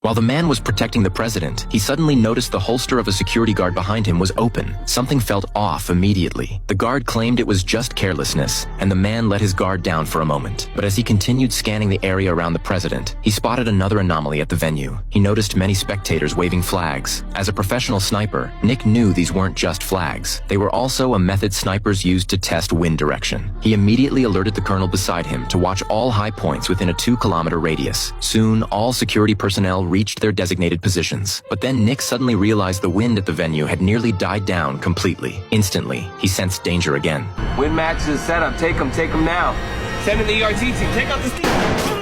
While the man was protecting the president, he suddenly noticed the holster of a security guard behind him was open. Something felt off immediately. The guard claimed it was just carelessness, and the man let his guard down for a moment. But as he continued scanning the area around the president, he spotted another anomaly at the venue. He noticed many spectators waving flags. As a professional sniper, Nick knew these weren't just flags. They were also a method snipers used to test wind direction. He immediately alerted the colonel beside him to watch all high points within a 2-kilometer radius. Soon, all security personnel reached their designated positions. But then Nick suddenly realized the wind at the venue had nearly died down completely. Instantly, he sensed danger again. Wind matches set up. Take them now. Send in the ERT team. Take out the steam.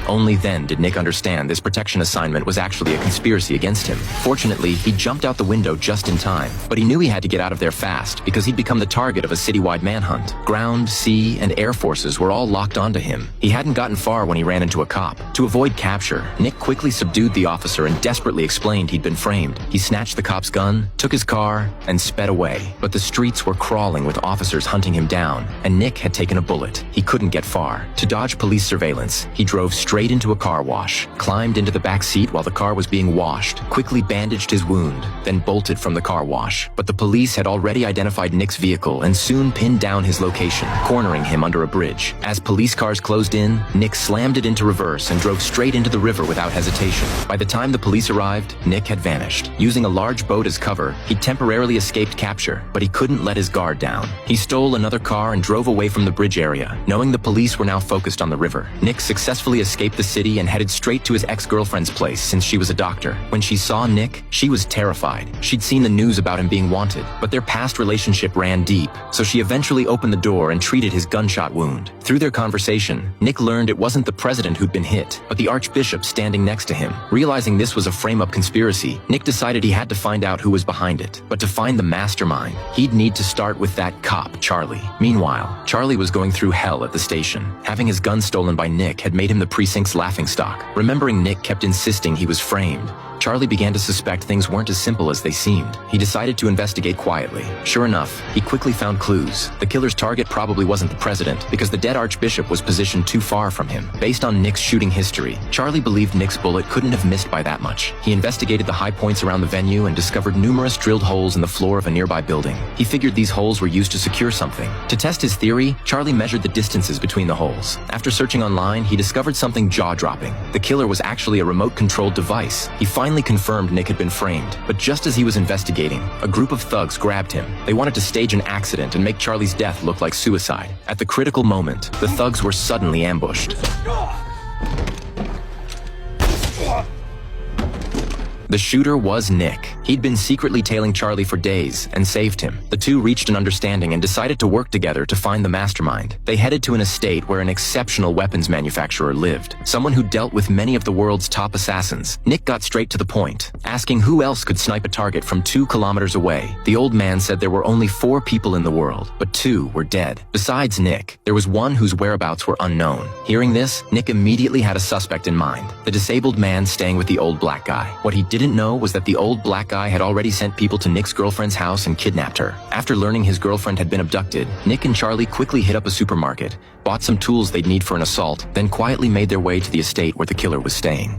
Only then did Nick understand this protection assignment was actually a conspiracy against him. Fortunately, he jumped out the window just in time, but he knew he had to get out of there fast because he'd become the target of a citywide manhunt. Ground, sea, and air forces were all locked onto him. He hadn't gotten far when he ran into a cop. To avoid capture, Nick quickly subdued the officer and desperately explained he'd been framed. He snatched the cop's gun, took his car, and sped away. But the streets were crawling with officers hunting him down, and Nick had taken a bullet. He couldn't get far. To dodge police surveillance, he drove straight into a car wash, climbed into the back seat while the car was being washed, quickly bandaged his wound, then bolted from the car wash. But the police had already identified Nick's vehicle and soon pinned down his location, cornering him under a bridge. As police cars closed in, Nick slammed it into reverse and drove straight into the river without hesitation. By the time the police arrived, Nick had vanished. Using a large boat as cover, he temporarily escaped capture, but he couldn't let his guard down. He stole another car and drove away from the bridge area. Knowing the police were now focused on the river, Nick successfully escaped the city and headed straight to his ex-girlfriend's place since she was a doctor. When she saw Nick, she was terrified. She'd seen the news about him being wanted, but their past relationship ran deep, so she eventually opened the door and treated his gunshot wound. Through their conversation, Nick learned it wasn't the president who'd been hit, but the archbishop standing next to him. Realizing this was a frame-up conspiracy, Nick decided he had to find out who was behind it. But to find the mastermind, he'd need to start with that cop, Charlie. Meanwhile, Charlie was going through hell at the station. Having his gun stolen by Nick had made him the precinct's laughingstock. Remembering Nick kept insisting he was framed, Charlie began to suspect things weren't as simple as they seemed. He decided to investigate quietly. Sure enough, he quickly found clues. The killer's target probably wasn't the president, because the dead archbishop was positioned too far from him. Based on Nick's shooting history, Charlie believed Nick's bullet couldn't have missed by that much. He investigated the high points around the venue and discovered numerous drilled holes in the floor of a nearby building. He figured these holes were used to secure something. To test his theory, Charlie measured the distances between the holes. After searching online, he discovered something jaw-dropping. The killer was actually a remote-controlled device. He finally confirmed Nick had been framed, but just as he was investigating, a group of thugs grabbed him. They wanted to stage an accident and make Charlie's death look like suicide. At the critical moment, the thugs were suddenly ambushed. The shooter was Nick. He'd been secretly tailing Charlie for days and saved him. The two reached an understanding and decided to work together to find the mastermind. They headed to an estate where an exceptional weapons manufacturer lived, someone who dealt with many of the world's top assassins. Nick got straight to the point, asking who else could snipe a target from 2 kilometers away. The old man said there were only 4 people in the world, but 2 were dead. Besides Nick, there was one whose whereabouts were unknown. Hearing this, Nick immediately had a suspect in mind, the disabled man staying with the old black guy. What he didn't know was that the old black guy had already sent people to Nick's girlfriend's house and kidnapped her. After learning his girlfriend had been abducted, Nick and Charlie quickly hit up a supermarket, bought some tools they'd need for an assault, then quietly made their way to the estate where the killer was staying.